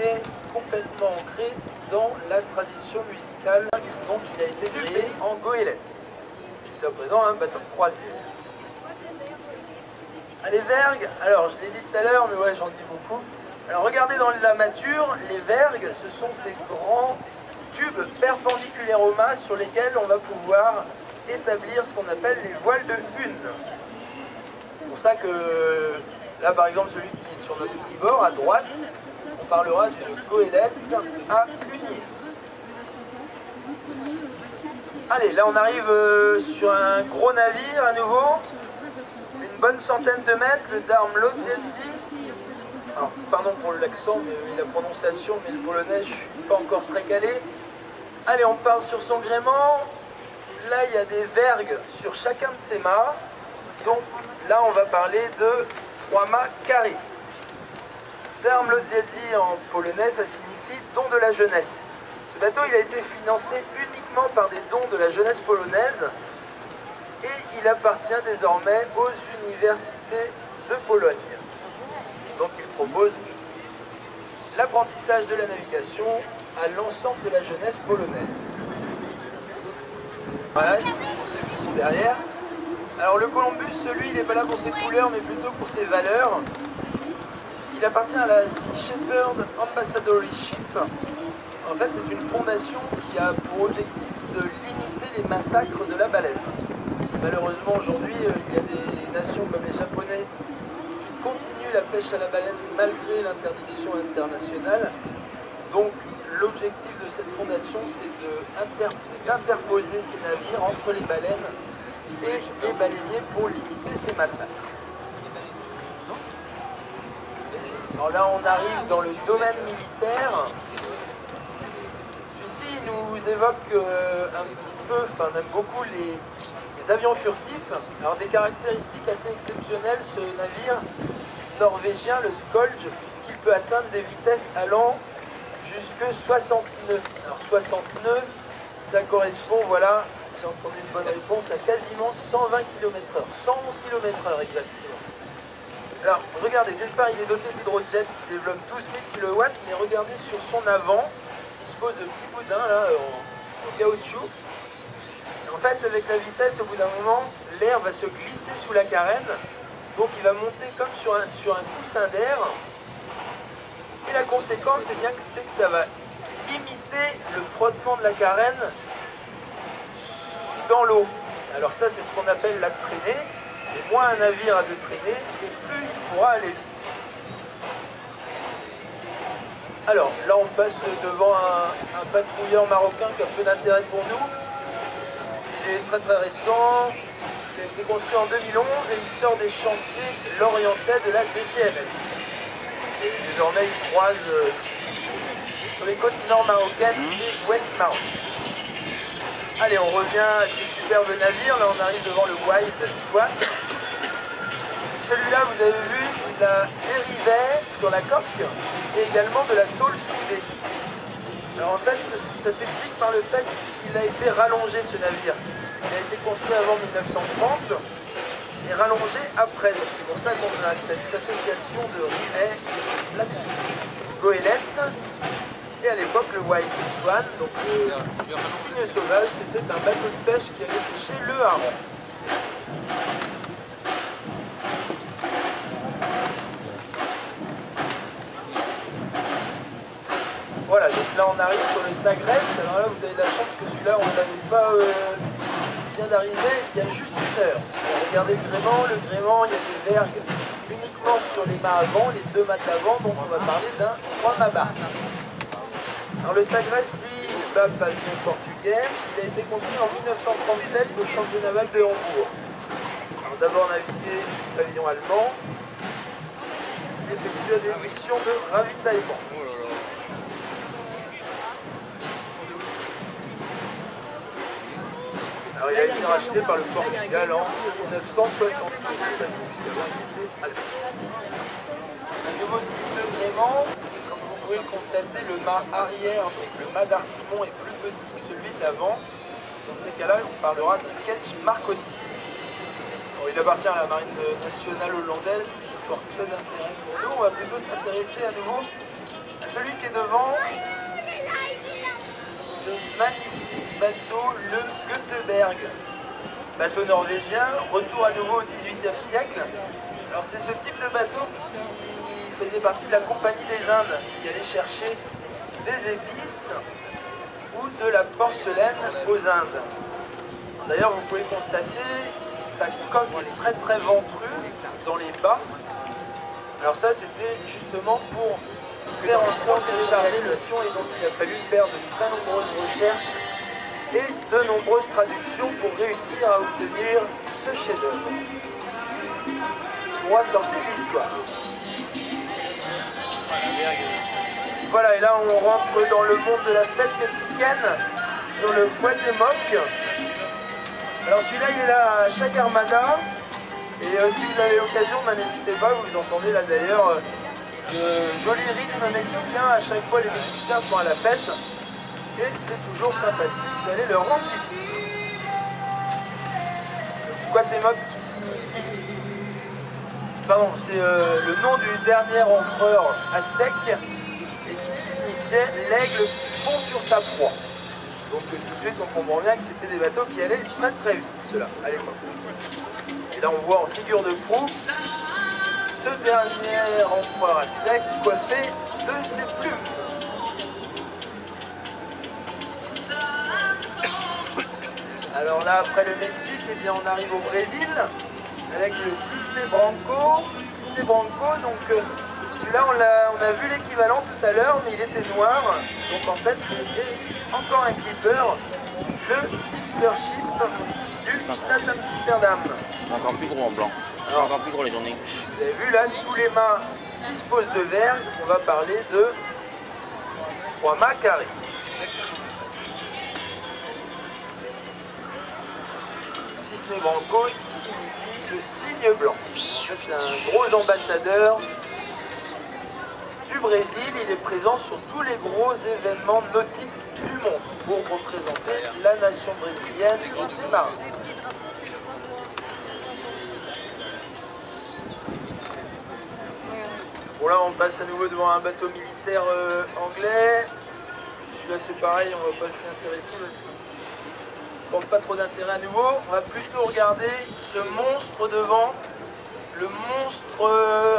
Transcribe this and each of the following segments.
est complètement ancré dans la tradition musicale. Donc il a été créé en goélette. Jusqu'à présent un bateau de croisière. Les vergues, alors je l'ai dit tout à l'heure, mais ouais, j'en dis beaucoup. Alors regardez dans la mâture, les vergues, ce sont ces grands tubes perpendiculaires au mât sur lesquels on va pouvoir établir ce qu'on appelle les voiles de hune. C'est pour ça que là, par exemple, celui qui est sur notre tribord, à droite, on parlera d'une goélette à hunier. Allez, là on arrive sur un gros navire à nouveau. Une bonne centaine de mètres, le Darm Lodziecki. Alors, pardon pour l'accent, mais la prononciation, mais le polonais, je ne suis pas encore très calé. Allez, on part sur son gréement. Là, il y a des vergues sur chacun de ces mâts. Donc là, on va parler de 3 mâts carrés. Darm Lodziecki en polonais, ça signifie don de la jeunesse. Ce bateau, il a été financé uniquement par des dons de la jeunesse polonaise. Et il appartient désormais aux universités de Pologne. Donc il propose l'apprentissage de la navigation à l'ensemble de la jeunesse polonaise. Voilà, pour ceux qui sont derrière. Alors le Columbus, celui, il n'est pas là pour ses couleurs, mais plutôt pour ses valeurs. Il appartient à la Sea Shepherd Ambassador's Ship. En fait, c'est une fondation qui a pour objectif de limiter les massacres de la baleine. Malheureusement, aujourd'hui, il y a des nations comme les Japonais qui continuent la pêche à la baleine malgré l'interdiction internationale. Donc, l'objectif de cette fondation, c'est d'interposer ces navires entre les baleines et les baleiniers pour limiter ces massacres. Alors là, on arrive dans le domaine militaire. Celui-ci nous évoque un petit peu, enfin même beaucoup, les avions furtifs. Alors des caractéristiques assez exceptionnelles, ce navire norvégien, le Skolge, puisqu'il peut atteindre des vitesses allant jusque 60 nœuds. Alors 60 nœuds, ça correspond, voilà, j'ai entendu une bonne réponse, à quasiment 120 km/h, 111 km/h exactement. Alors regardez, d'une part il est doté d'hydrojet qui développe 12 000 kW, mais regardez sur son avant, il dispose de petits boudins là, en caoutchouc. En fait, avec la vitesse, au bout d'un moment, l'air va se glisser sous la carène. Donc il va monter comme sur un coussin d'air. Et la conséquence, c'est que ça va imiter le frottement de la carène dans l'eau. Alors ça, c'est ce qu'on appelle la traînée. Et moins un navire a de traînée, et plus il pourra aller vite. Alors là, on passe devant un patrouilleur marocain qui a peu d'intérêt pour nous. Il est très très récent, il a été construit en 2011 et il sort des chantiers lorientais de la DCMS. Et désormais il croise sur les côtes nord marocaines et ouest maroc. Allez, on revient à ce superbe navire, là on arrive devant le Wild Swan. Celui-là, vous avez vu, il a des rivets sur la coque et également de la tôle soudée. Alors en fait, ça s'explique par le fait qu'il a été rallongé, ce navire. Il a été construit avant 1930 et rallongé après. Donc c'est pour ça qu'on a cette association de rivets, Black goélette, et à l'époque le White Swan, donc le cygne sauvage, c'était un bateau de pêche qui allait pêcher le hareng. Voilà, donc là on arrive sur le Sagres. Alors là vous avez de la chance que celui-là on ne l'avait pas vient d'arriver il y a juste une heure. Alors, regardez le gréement, il y a des vergues uniquement sur les mâts avant, les 2 mâts de l'avant, donc on va parler d'un 3 mâts barque. Alors le Sagres, lui, bat pavillon portugais, il a été construit en 1937 au chantier naval de Hambourg. Alors d'abord navigué sous pavillon allemand, il effectue des missions de ravitaillement. Alors il a été racheté par le Portugal en 1972. Un nouveau type de gréement, comme vous pouvez le constater, le mât arrière, donc le mât d'artimon est plus petit que celui de l'avant. Dans ces cas-là, on parlera d'un ketch Marconi. Bon, il appartient à la marine nationale hollandaise qui porte peu d'intérêt pour nous. On va plutôt s'intéresser à nouveau à celui qui est devant, ce magnifique bateau, le Göteborg. Bateau norvégien, retour à nouveau au XVIIIe siècle. Alors c'est ce type de bateau qui faisait partie de la Compagnie des Indes, qui allait chercher des épices ou de la porcelaine aux Indes. D'ailleurs, vous pouvez constater, sa coque est très très ventrue dans les bas. Alors ça, c'était justement pour faire en sorte de charger le sion, et donc il a fallu faire de très nombreuses recherches et de nombreuses traductions pour réussir à obtenir ce chef-d'œuvre. On va sortir l'histoire. Voilà, et là on rentre dans le monde de la fête mexicaine sur le Cuauhtémoc. Alors celui-là, il est là à chaque armada. Et si vous avez l'occasion, n'hésitez pas, vous entendez là d'ailleurs de jolis rythmes mexicains. À chaque fois, les Mexicains sont à la fête. Et c'est toujours sympathique d'aller leur rendre visite. Cuauhtémoc qui signifie... Pardon, c'est le nom du dernier empereur aztèque et qui signifiait l'aigle qui fond sur sa proie. Donc tout de suite on comprend bien que c'était des bateaux qui allaient très très vite, ceux-là, à l'époque. Et là on voit en figure de proue ce dernier empereur aztèque coiffé de ses plumes. Alors là, après le Mexique, eh bien, on arrive au Brésil avec le Cisne Branco. Cisne Branco, donc celui-là, on a vu l'équivalent tout à l'heure, mais il était noir. Donc en fait, c'était encore un clipper, le Sister Ship du Stade d'Amsterdam. Encore plus gros en blanc. Alors, encore plus gros les journées. Vous avez vu là, tous les mâts disposent de vergue. On va parler de 3 mâts carrés. Cisne Branco qui signifie le cygne blanc. C'est un gros ambassadeur du Brésil. Il est présent sur tous les gros événements nautiques du monde pour représenter la nation brésilienne et ses marins. Bon là on passe à nouveau devant un bateau militaire anglais. Celui-là c'est pareil, on va pas s'y intéresser parce qu'il ne porte pas trop d'intérêt à nouveau. On va plutôt regarder ce monstre devant. Le monstre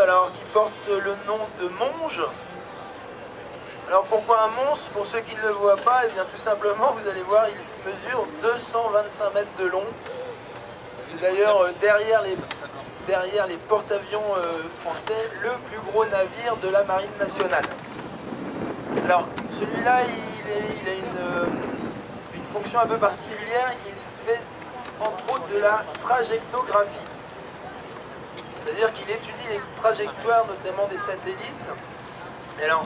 alors qui porte le nom de Monge. Alors pourquoi un monstre? Pour ceux qui ne le voient pas, et bien tout simplement vous allez voir, il mesure 225 mètres de long. C'est d'ailleurs derrière les porte-avions français le plus gros navire de la marine nationale. Alors celui-là il a une fonction un peu particulière, il fait entre autres de la trajectographie. C'est-à-dire qu'il étudie les trajectoires notamment des satellites. Et alors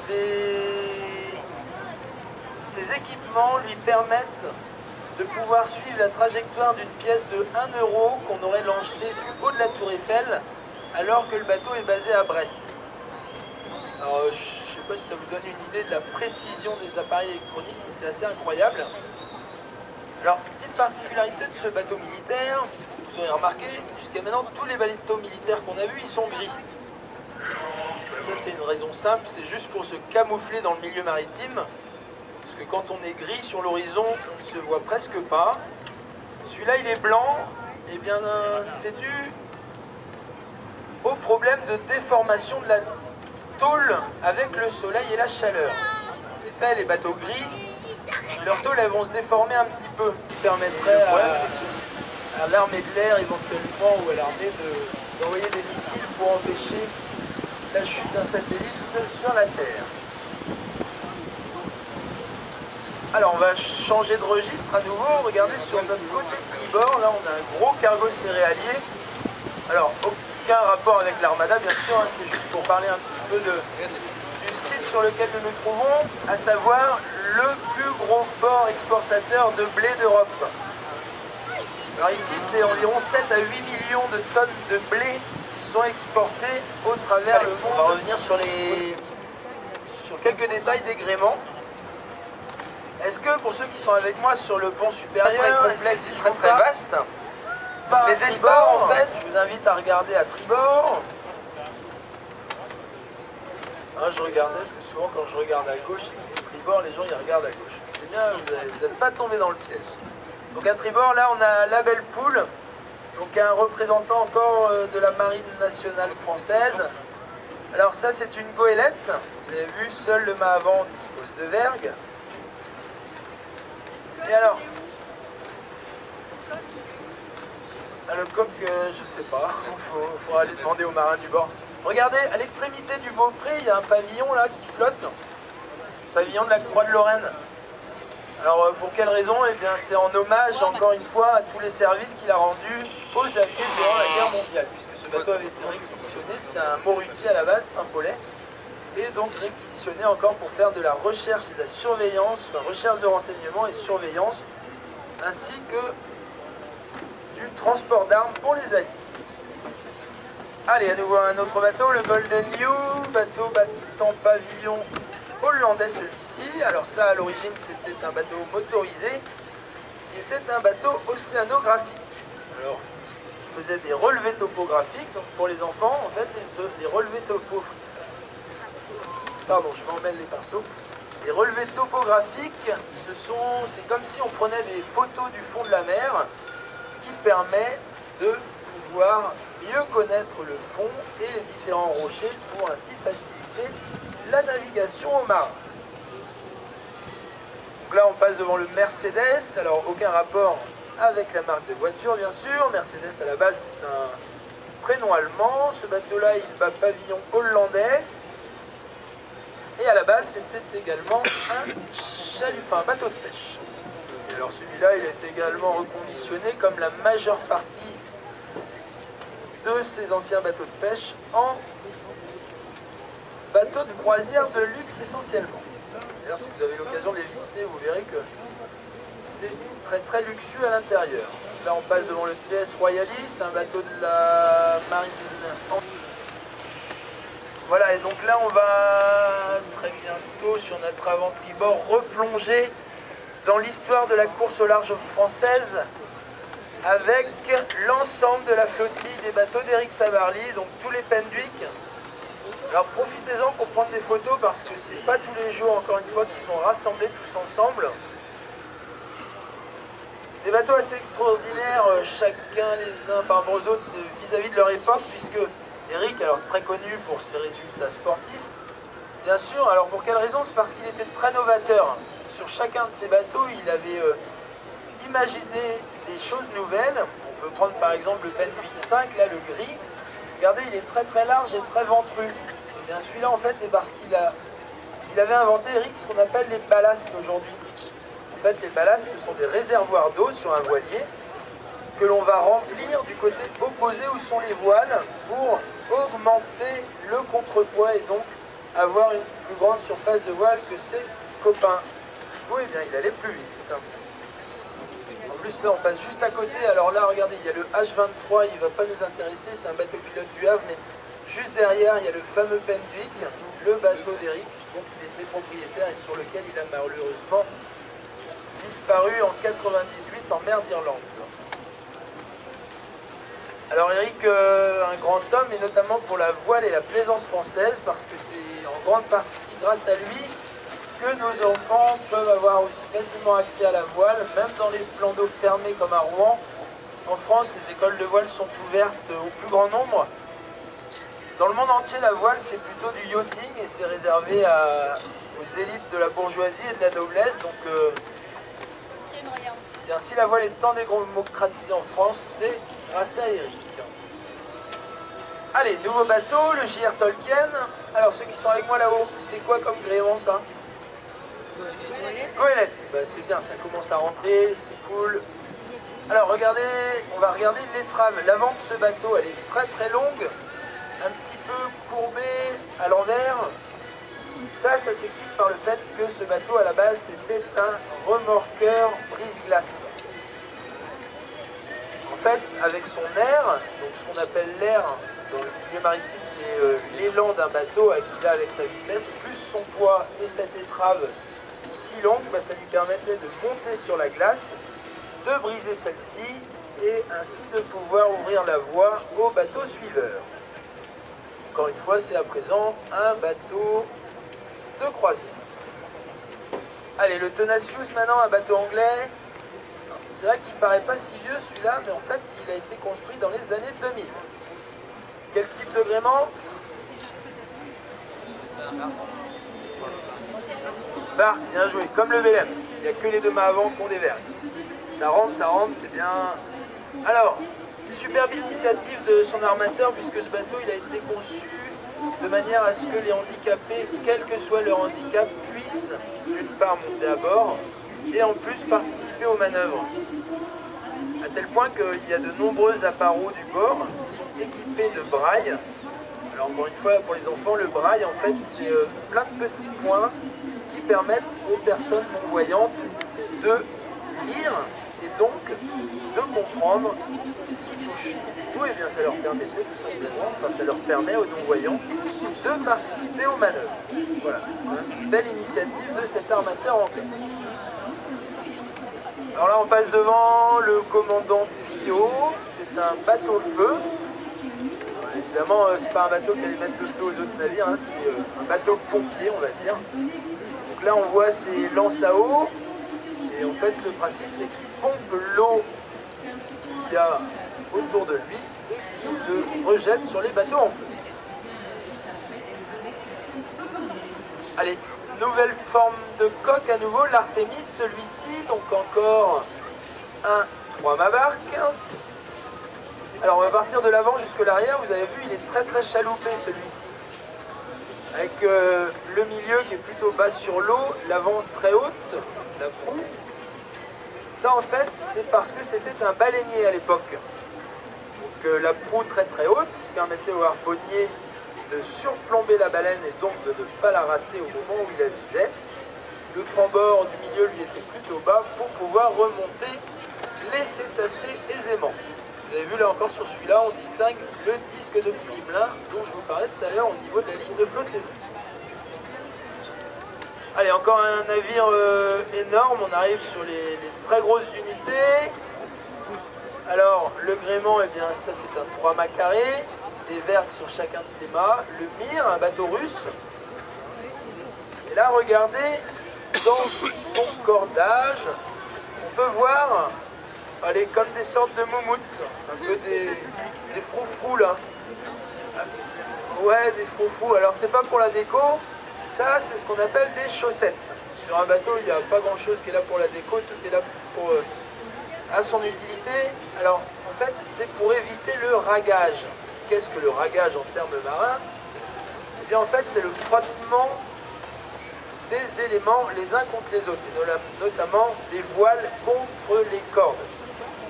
ces équipements lui permettent de pouvoir suivre la trajectoire d'une pièce de 1 € qu'on aurait lancée du haut de la tour Eiffel alors que le bateau est basé à Brest. Alors je ne sais pas si ça vous donne une idée de la précision des appareils électroniques, mais c'est assez incroyable. Alors petite particularité de ce bateau militaire, vous aurez remarqué, jusqu'à maintenant tous les bateaux militaires qu'on a vus ils sont gris. Ça c'est une raison simple, c'est juste pour se camoufler dans le milieu maritime. Parce que quand on est gris sur l'horizon, on ne se voit presque pas. Celui-là, il est blanc. Et bien, c'est dû au problème de déformation de la tôle avec le soleil et la chaleur. En effet, les bateaux gris, leurs tôles elles vont se déformer un petit peu. Ce qui permettrait à l'armée de l'air éventuellement ou à l'armée d'envoyer des missiles pour empêcher la chute d'un satellite sur la Terre. Alors on va changer de registre à nouveau, regardez sur notre côté tribord, là on a un gros cargo céréalier. Alors aucun rapport avec l'armada bien sûr, hein, c'est juste pour parler un petit peu du site sur lequel nous nous trouvons, à savoir le plus gros port exportateur de blé d'Europe. Alors ici c'est environ 7 à 8 millions de tonnes de blé qui sont exportées au travers le monde. On va revenir sur quelques détails d'égrément. Est-ce que pour ceux qui sont avec moi sur le pont supérieur, c'est très très vaste. Les espoirs en fait, je vous invite à regarder à tribord. Hein, Moi je regardais, parce que souvent quand je regarde à gauche et qu'il est tribord, les gens ils regardent à gauche. C'est bien, vous n'êtes pas tombé dans le piège. Donc à tribord, là on a la belle poule, donc un représentant encore de la marine nationale française. Alors ça c'est une goélette, vous avez vu, seul le mât avant dispose de vergue. Et alors, le coq, je sais pas, il faut aller demander aux marins du bord. Regardez, à l'extrémité du Beaupré, il y a un pavillon là qui flotte, pavillon de la Croix de Lorraine. Alors pour quelle raison? Eh bien c'est en hommage encore une fois à tous les services qu'il a rendus aux Alliés durant la guerre mondiale, puisque ce bateau avait été réquisitionné, c'était un morutier à la base, un polais, et donc réquisitionné encore pour faire de la recherche et de la surveillance, enfin recherche de renseignement et surveillance, ainsi que du transport d'armes pour les Alliés. Allez, à nouveau un autre bateau, le Golden Liu, bateau battant pavillon hollandais celui-ci. Alors ça, à l'origine, c'était un bateau motorisé, qui était un bateau océanographique. Alors, il faisait des relevés topographiques, donc pour les enfants, en fait, les relevés topographiques, pardon, je m'emmêle les pinceaux. Les relevés topographiques, c'est comme si on prenait des photos du fond de la mer, ce qui permet de pouvoir mieux connaître le fond et les différents rochers pour ainsi faciliter la navigation au marin. Donc là on passe devant le Mercedes, alors aucun rapport avec la marque de voiture bien sûr. Mercedes à la base c'est un prénom allemand, ce bateau là il bat pavillon hollandais et à la base c'était également un chalut, enfin un bateau de pêche. Et alors celui-là il est également reconditionné comme la majeure partie de ces anciens bateaux de pêche en bateaux de croisière de luxe essentiellement. D'ailleurs, si vous avez l'occasion de les visiter, vous verrez que c'est très très luxueux à l'intérieur. Là, on passe devant le TS Royaliste, un bateau de la marine. Voilà, et donc là, on va très bientôt sur notre avant-tribord replonger dans l'histoire de la course au large française, avec l'ensemble de la flottille des bateaux d'Éric Tabarly, donc tous les Penduic. Alors profitez-en pour prendre des photos parce que c'est pas tous les jours, encore une fois, qu'ils sont rassemblés tous ensemble. Des bateaux assez extraordinaires, chacun les uns par rapport aux autres vis-à-vis de leur époque, puisque Éric, alors très connu pour ses résultats sportifs, bien sûr, alors pour quelle raison? C'est parce qu'il était très novateur. Sur chacun de ses bateaux, il avait imaginé des choses nouvelles. On peut prendre par exemple le Penduic 5, là le gris. Regardez, il est très très large et très ventru. Et bien celui-là en fait c'est parce qu'il avait inventé, Eric, ce qu'on appelle les ballastes aujourd'hui. En fait les ballastes ce sont des réservoirs d'eau sur un voilier que l'on va remplir du côté opposé où sont les voiles pour augmenter le contrepoids et donc avoir une plus grande surface de voile que ses copains. Oui, eh bien il allait plus vite. En plus là on passe juste à côté, alors là regardez il y a le H23, il ne va pas nous intéresser, c'est un bateau pilote du Havre, mais juste derrière il y a le fameux Penduic, le bateau d'Éric dont il était propriétaire et sur lequel il a malheureusement disparu en 98 en mer d'Irlande. Alors Éric, un grand homme et notamment pour la voile et la plaisance française parce que c'est en grande partie grâce à lui que nos enfants peuvent avoir aussi facilement accès à la voile, même dans les plans d'eau fermés comme à Rouen. En France, les écoles de voile sont ouvertes au plus grand nombre. Dans le monde entier, la voile, c'est plutôt du yachting et c'est réservé aux élites de la bourgeoisie et de la noblesse. Donc, bien, si la voile est tant démocratisée en France, c'est grâce à Éric. Allez, nouveau bateau, le JR Tolkien. Alors, ceux qui sont avec moi là-haut, c'est quoi comme gréement ça? Goélette, bah, c'est bien, ça commence à rentrer, c'est cool. Alors regardez, on va regarder l'étrave. L'avant de ce bateau, elle est très très longue, un petit peu courbée à l'envers. Ça s'explique par le fait que ce bateau à la base c'était un remorqueur brise-glace. En fait, avec son air, donc ce qu'on appelle l'air dans le milieu maritime, c'est l'élan d'un bateau qu'il a avec sa vitesse, plus son poids et cette étrave si longue, bah, ça lui permettait de monter sur la glace, de briser celle-ci et ainsi de pouvoir ouvrir la voie au bateau suiveur. encore une fois, c'est à présent un bateau de croisière. Allez, le Tenacious maintenant, un bateau anglais. C'est vrai qu'il paraît pas si vieux celui-là, mais en fait, il a été construit dans les années 2000. Quel type de gréement? Barque, bien joué, comme le VLM. Il n'y a que les deux mâts avant qui ont des vergues. Ça rentre, c'est bien. Alors, superbe initiative de son armateur, puisque ce bateau il a été conçu de manière à ce que les handicapés, quel que soit leur handicap, puissent d'une part monter à bord et en plus participer aux manœuvres. À tel point qu'il y a de nombreux appareils du bord qui sont équipés de braille. Alors encore une fois, pour les enfants, le braille en fait c'est plein de petits points qui permettent aux personnes non-voyantes de lire et donc de comprendre ce qui touche. Oui, bien, ça leur permet ça leur permet aux non-voyants de participer aux manœuvres. Voilà, une belle initiative de cet armateur anglais. Alors là, on passe devant le commandant Fio. C'est un bateau-feu. Évidemment, c'est pas un bateau qui allait mettre le feu aux autres navires, hein, c'était un bateau pompier, on va dire. Donc là, on voit ces lances à eau. Et en fait, le principe, c'est qu'il pompe l'eau qu'il y a autour de lui et qu'il le rejette sur les bateaux en feu. Allez, nouvelle forme de coque à nouveau, l'Artemis, celui-ci, donc encore un 3-mâts barque. Alors on va partir de l'avant jusque l'arrière, vous avez vu, il est très chaloupé celui-ci. Avec le milieu qui est plutôt bas sur l'eau, l'avant très haute, la proue. Ça en fait, c'est parce que c'était un baleinier à l'époque. Donc la proue très haute, ce qui permettait au harponnier de surplomber la baleine et donc de ne pas la rater au moment où il la visait. Le franc-bord du milieu lui était plutôt bas pour pouvoir remonter les cétacés aisément. Vous avez vu là encore sur celui-là, on distingue le disque de Frimelin dont je vous parlais tout à l'heure au niveau de la ligne de flottaison. Allez, encore un navire énorme, on arrive sur les très grosses unités. Alors, le gréement, eh bien ça c'est un 3-mâts carré, des vergues sur chacun de ses mâts. Le Mir, un bateau russe. Et là, regardez, dans son cordage, on peut voir, allez, comme des sortes de moumoutes, un peu des froufrous là. Ouais, des froufrous. Alors, c'est pas pour la déco, ça, c'est ce qu'on appelle des chaussettes. Sur un bateau, il n'y a pas grand-chose qui est là pour la déco, tout est là pour, à son utilité. Alors, en fait, c'est pour éviter le ragage. Qu'est-ce que le ragage en termes marins? Eh bien, en fait, c'est le frottement des éléments les uns contre les autres, et notamment les voiles contre les cordes.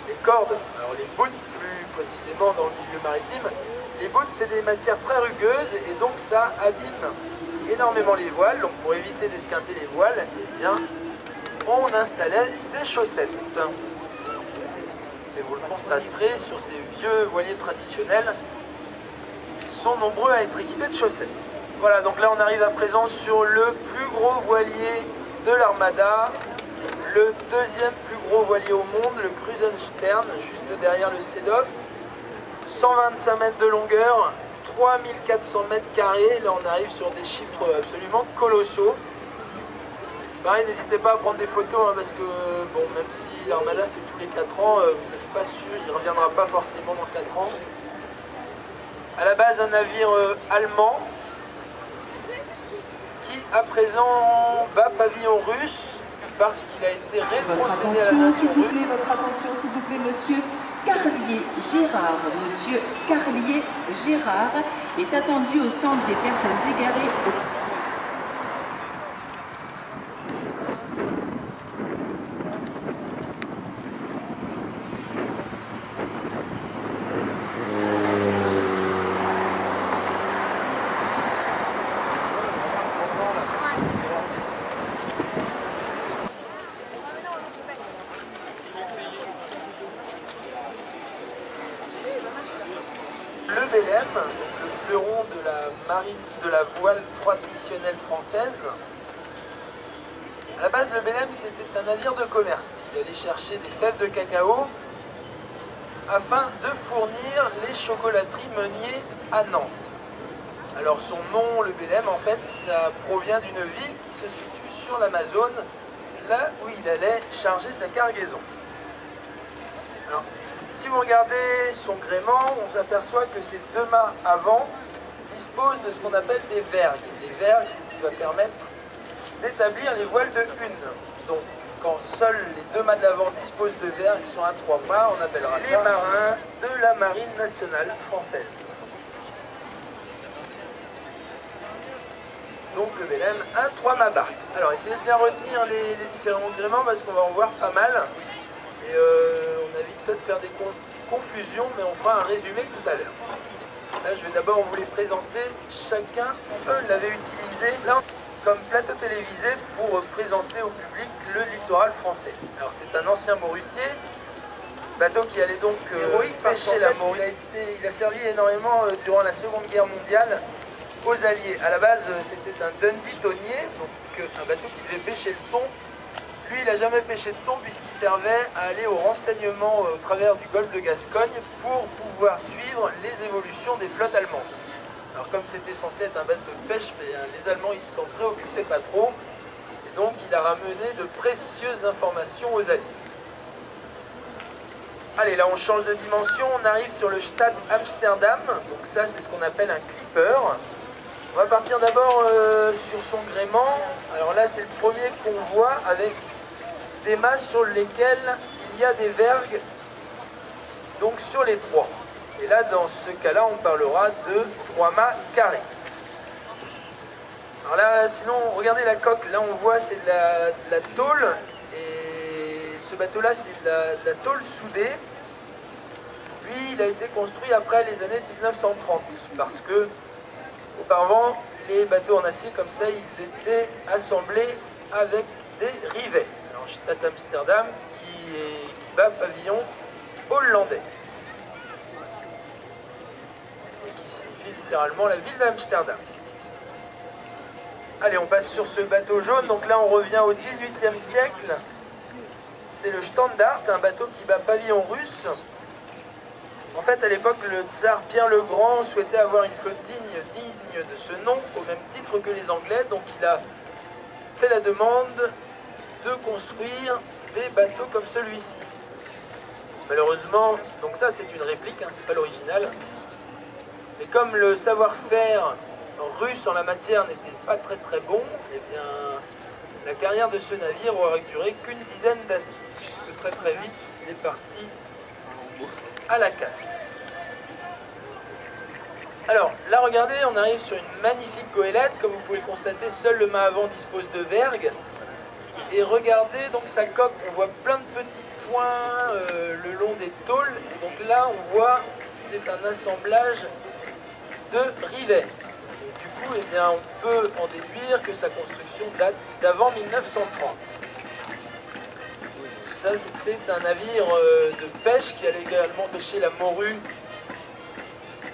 Les cordes, alors les bouts plus précisément dans le milieu maritime, les bouts c'est des matières très rugueuses et donc ça abîme énormément les voiles. Donc pour éviter d'esquinter les voiles, eh bien, on installait ces chaussettes. Et vous le constaterez sur ces vieux voiliers traditionnels, ils sont nombreux à être équipés de chaussettes. Voilà, donc là on arrive à présent sur le plus gros voilier de l'Armada, le deuxième plus gros voilier au monde, le Krusenstern, juste derrière le Sedov. 125 mètres de longueur, 3400 mètres carrés, là on arrive sur des chiffres absolument colossaux. Pareil, n'hésitez pas à prendre des photos, hein, parce que bon, même si l'Armada c'est tous les 4 ans, vous n'êtes pas sûr, il ne reviendra pas forcément dans 4 ans. À la base un navire allemand, qui à présent bat pavillon russe, parce qu'il a été rétrocédé à la nation russe. Votre attention s'il vous plaît, monsieur Carlier Gérard. Monsieur Carlier Gérard est attendu au stand des personnes égarées au... Le VLM, donc le fleuron de la marine de la voile traditionnelle française. À la base, le VLM c'était un navire de commerce. Il allait chercher des fèves de cacao afin de fournir les chocolateries Meunier à Nantes. Alors son nom, le Belém, en fait, ça provient d'une ville qui se situe sur l'Amazone, là où il allait charger sa cargaison. Alors, si vous regardez son gréement, on s'aperçoit que ces deux mâts avant disposent de ce qu'on appelle des vergues. Les vergues, c'est ce qui va permettre d'établir les voiles de une. Donc, quand seuls les deux mâts de l'avant disposent de vergues qui sont à 3 mâts, on appellera ça les marins de la Marine nationale française. Donc le Belém, un 3 mâts barque. Alors essayez de bien retenir les différents gréements parce qu'on va en voir pas mal. Et on a vite fait de faire des confusions, mais on fera un résumé tout à l'heure. Là, je vais d'abord vous les présenter. Chacun, eux, l'avait utilisé là, comme plateau télévisé pour présenter au public le littoral français. Alors c'est un ancien morutier, bateau qui allait donc pêcher la morue. Il a servi énormément durant la Seconde Guerre mondiale aux Alliés. À la base, c'était un Dundee tonnier, donc un bateau qui devait pêcher le thon. Lui, il n'a jamais pêché de thon puisqu'il servait à aller au renseignement au travers du golfe de Gascogne pour pouvoir suivre les évolutions des flottes allemandes. Alors comme c'était censé être un bateau de pêche, mais les Allemands ils s'en préoccupaient pas trop. Et donc il a ramené de précieuses informations aux Alliés. Allez, là on change de dimension, on arrive sur le Stad Amsterdam. Donc ça c'est ce qu'on appelle un clipper. On va partir d'abord sur son gréement. Alors là c'est le premier qu'on voit avec des mâts sur lesquels il y a des vergues, donc sur les trois. Et là, dans ce cas-là, on parlera de 3 mâts carrés. Alors là, sinon, regardez la coque. Là, on voit, c'est de la tôle. Et ce bateau-là, c'est de la tôle soudée. Lui, il a été construit après les années 1930. Parce que, auparavant, les bateaux en acier, comme ça, ils étaient assemblés avec des rivets. Alors, Stad Amsterdam, qui bat pavillon hollandais. Littéralement la ville d'Amsterdam. Allez, on passe sur ce bateau jaune. Donc là, on revient au XVIIIe siècle. C'est le Standard, un bateau qui bat pavillon russe. En fait, à l'époque, le tsar Pierre le Grand souhaitait avoir une flotte digne de ce nom, au même titre que les Anglais. Donc il a fait la demande de construire des bateaux comme celui-ci. Malheureusement, donc ça c'est une réplique, hein, c'est pas l'original. Mais comme le savoir-faire russe en la matière n'était pas très bon, eh bien, la carrière de ce navire aurait duré qu'une dizaine d'années. Puisque très vite, il est parti à la casse. Alors, là, regardez, on arrive sur une magnifique goélette. Comme vous pouvez le constater, seul le mât avant dispose de vergues. Et regardez donc sa coque, on voit plein de petits points le long des tôles. Et donc là, on voit, c'est un assemblage de rivets. Et du coup, eh bien, on peut en déduire que sa construction date d'avant 1930. Ça, c'était un navire de pêche qui allait également pêcher la morue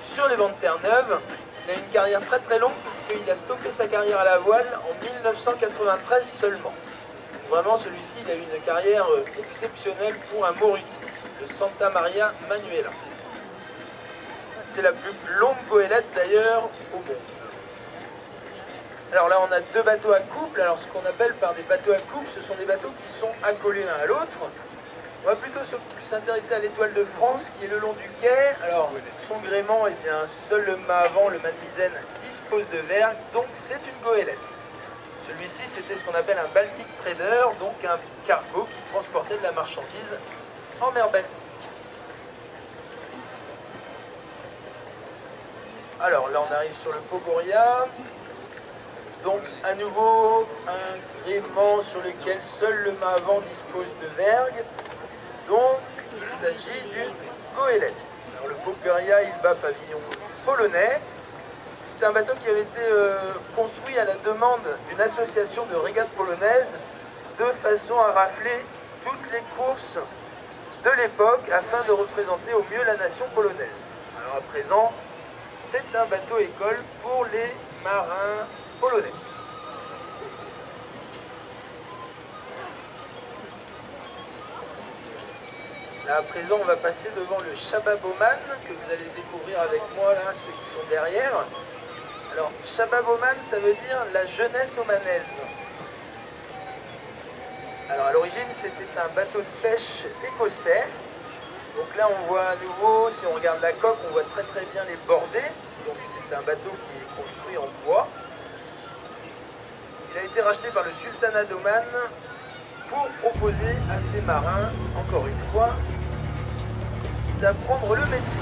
sur les vents de Terre-Neuve. Il a une carrière très longue puisqu'il a stoppé sa carrière à la voile en 1993 seulement. Donc, vraiment, celui-ci, il a eu une carrière exceptionnelle pour un morutier, le Santa Maria Manuela. C'est la plus longue goélette d'ailleurs au monde. Alors là on a deux bateaux à couple. Alors ce qu'on appelle par des bateaux à couple, ce sont des bateaux qui sont accolés l'un à l'autre. On va plutôt s'intéresser à l'Étoile de France qui est le long du quai. Alors son gréement, eh bien, seul le mât avant, le mât de misaine, dispose de vergues, donc c'est une goélette. Celui-ci c'était ce qu'on appelle un Baltic Trader, donc un cargo qui transportait de la marchandise en mer Baltique. Alors là on arrive sur le Pogoria, donc à nouveau un gréement sur lequel seul le mât avant dispose de vergues, donc il s'agit d'une goélette. Alors le Pogoria il bat pavillon polonais, c'est un bateau qui avait été construit à la demande d'une association de régates polonaises de façon à rafler toutes les courses de l'époque afin de représenter au mieux la nation polonaise. Alors à présent, c'est un bateau-école pour les marins polonais. Là, à présent, on va passer devant le Shabbat Bowman, que vous allez découvrir avec moi, là, ceux qui sont derrière. Alors, Shabab Oman, ça veut dire la jeunesse omanaise. Alors, à l'origine, c'était un bateau de pêche écossais. Donc là, on voit à nouveau, si on regarde la coque, on voit très très bien les bordées. Donc, c'est un bateau qui est construit en bois. Il a été racheté par le sultanat d'Oman pour proposer à ses marins, encore une fois, d'apprendre le métier.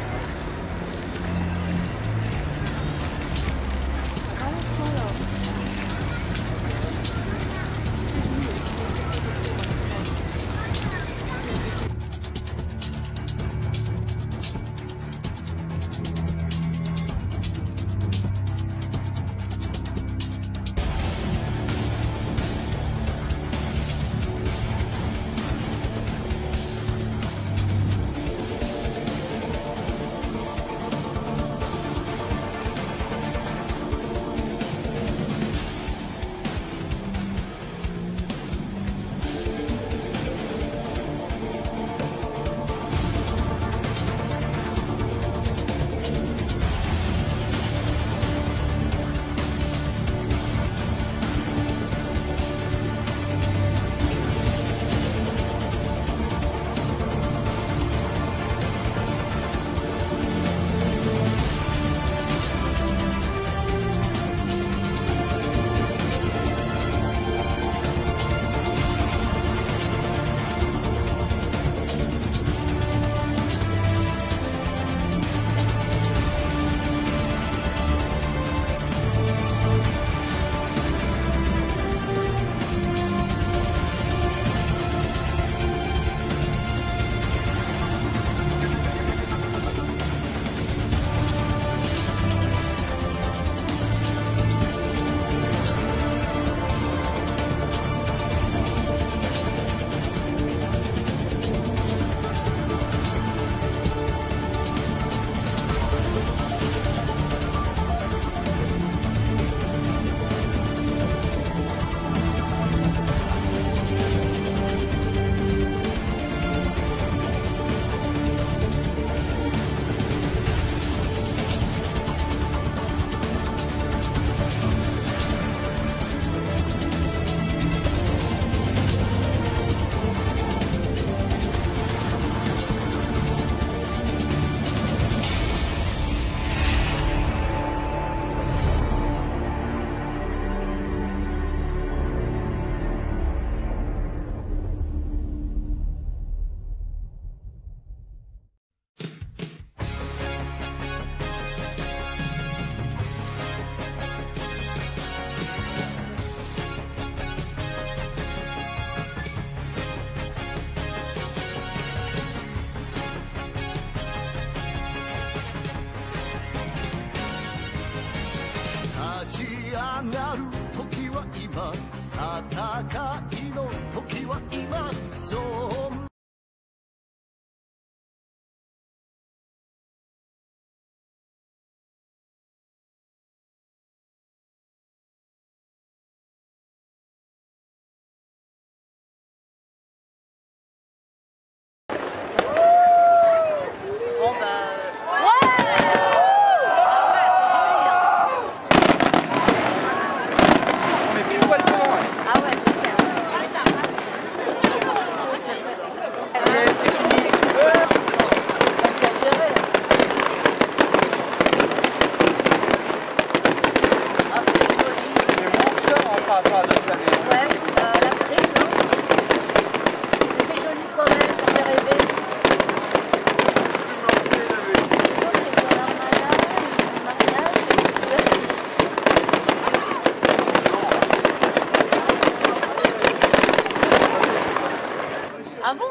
Ah bon?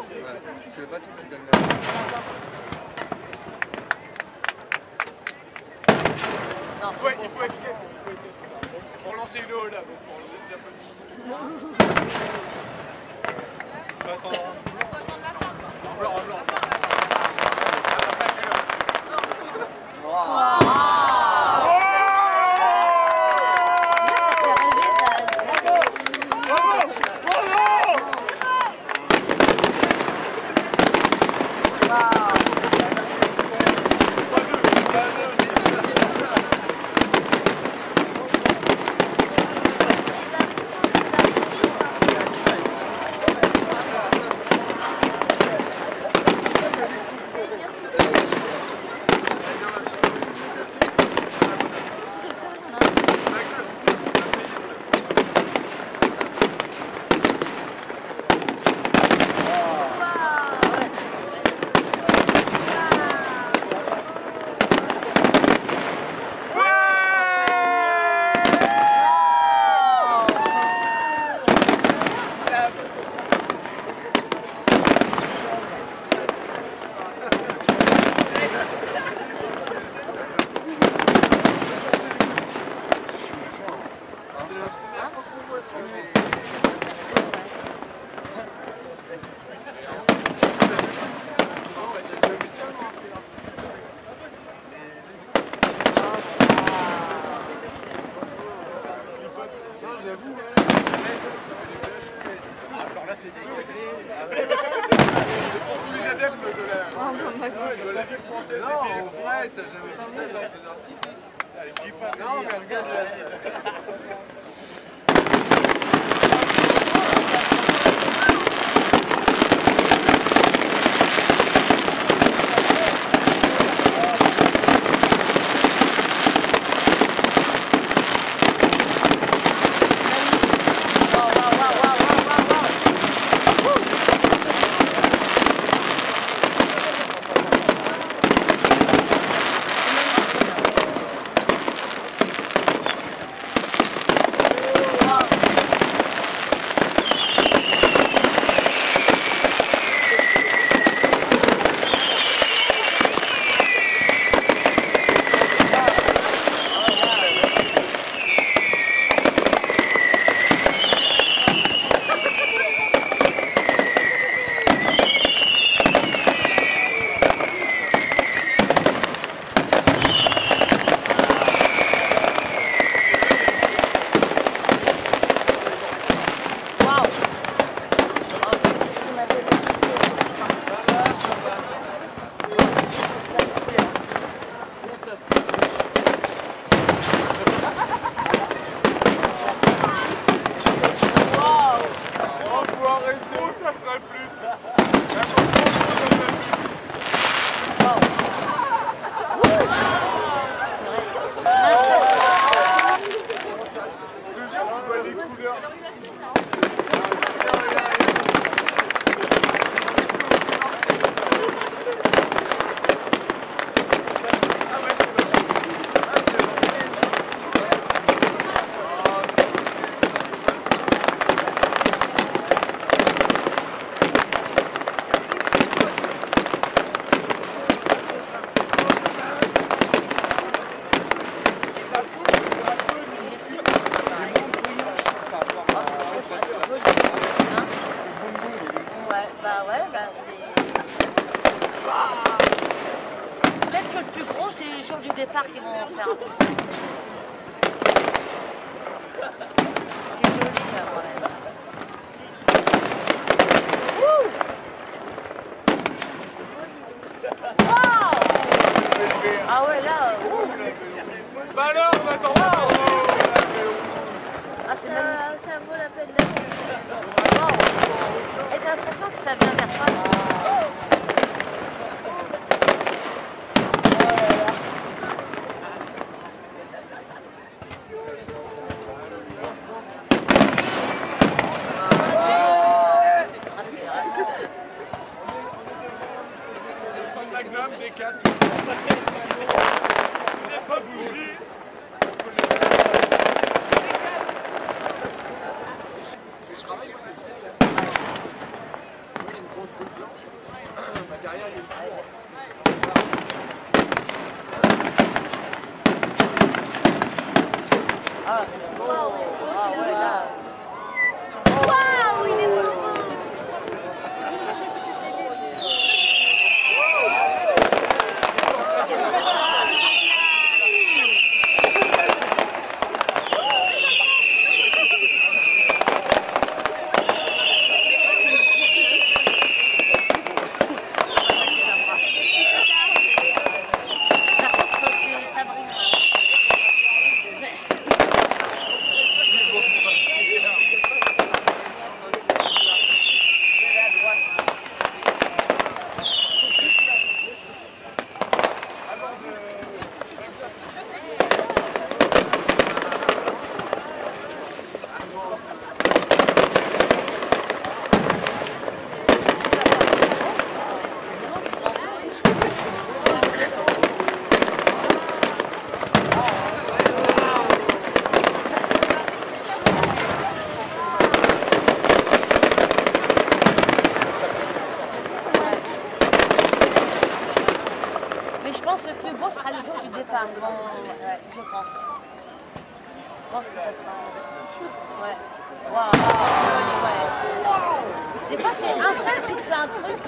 C'est le bateau qui donne la... Non, il faut être 7. Pour lancer une eau là, pour lancer des applaudissements. Il faut attendre en blanc, en blanc. Les adeptes de la ville française. Non, en vrai, t'as jamais vu ça dans les artifices. Non, mais regarde là. Peut-être que le plus gros, c'est les jours du départ qui vont faire un truc. C'est joli là, quand même. Wow! Ah ouais, là. Bah alors, on attend. Ah, c'est magnifique. Ça vaut la peine d'être. Wow. Et t'as l'impression que ça vient vers toi. Magnum des 4. Il n'est pas bougé. Ah, c'est beau. Ah ouais, là. Waouh, il est beau. Le plus beau sera le jour du départ. Bon, ouais, je pense. Je pense que ça sera. Ouais. Waouh, ouais. Des fois, c'est un seul qui te fait un truc.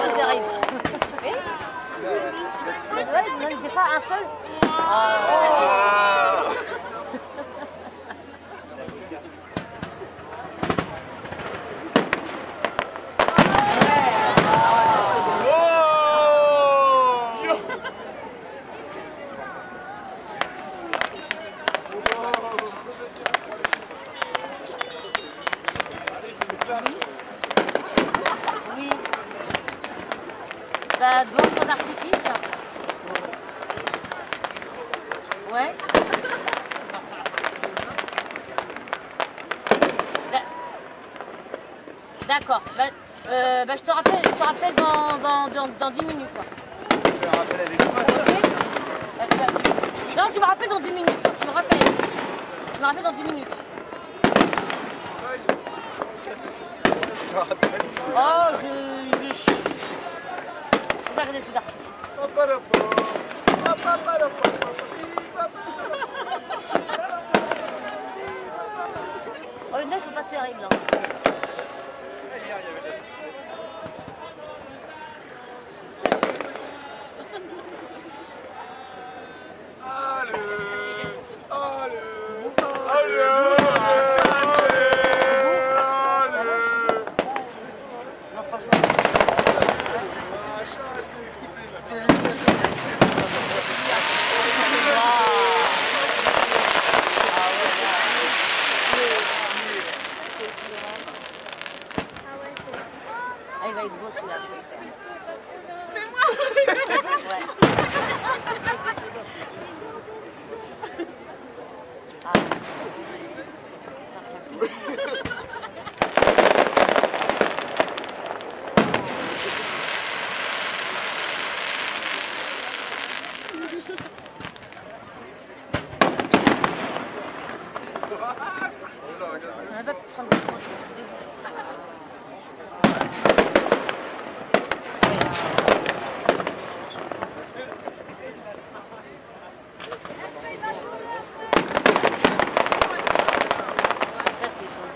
C'est terrible. Oui. Ouais, des fois, un seul. Oh, devant le feu d'artifice. Ouais. D'accord. Je te rappelle dans 10 minutes. Je te rappelle avec toi. Non, tu me rappelles dans 10 minutes. Tu me rappelles. Tu me rappelles dans 10 minutes. Je te rappelle. Oh, vous arrêtez le feu d'artifice. Oh, les neige, c'est pas terrible. Hein. Ah, il va être beau celui-là, j'espère. C'est moi. Ouais. Ah. On va pas prendre des photos, je suis dégoûtée. Ça c'est joli.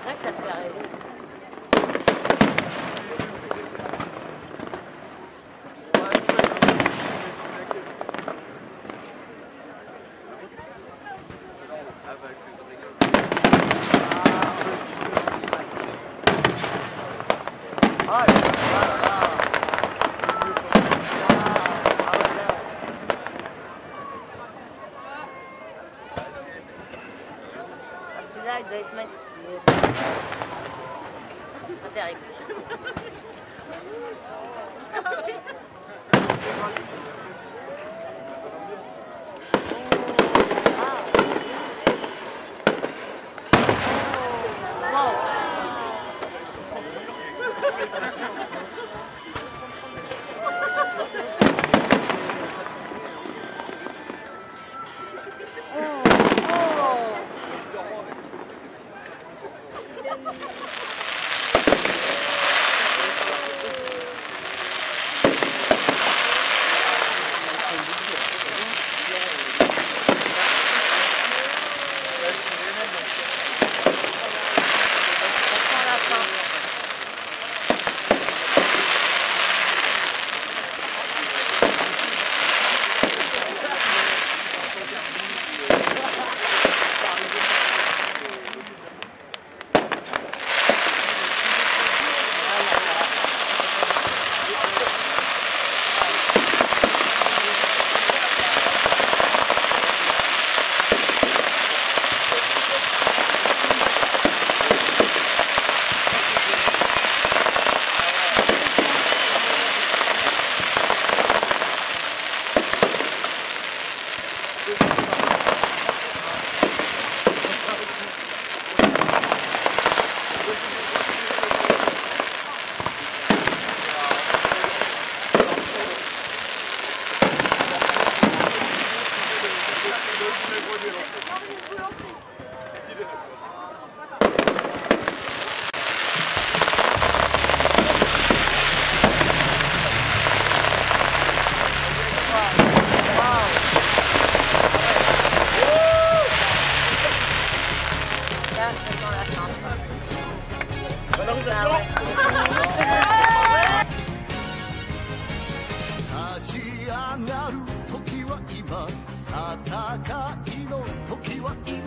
C'est vrai que ça te fait rêver. Celui-là, il doit être magnifique. C'est pas terrible. る時は今、戦いの時は今。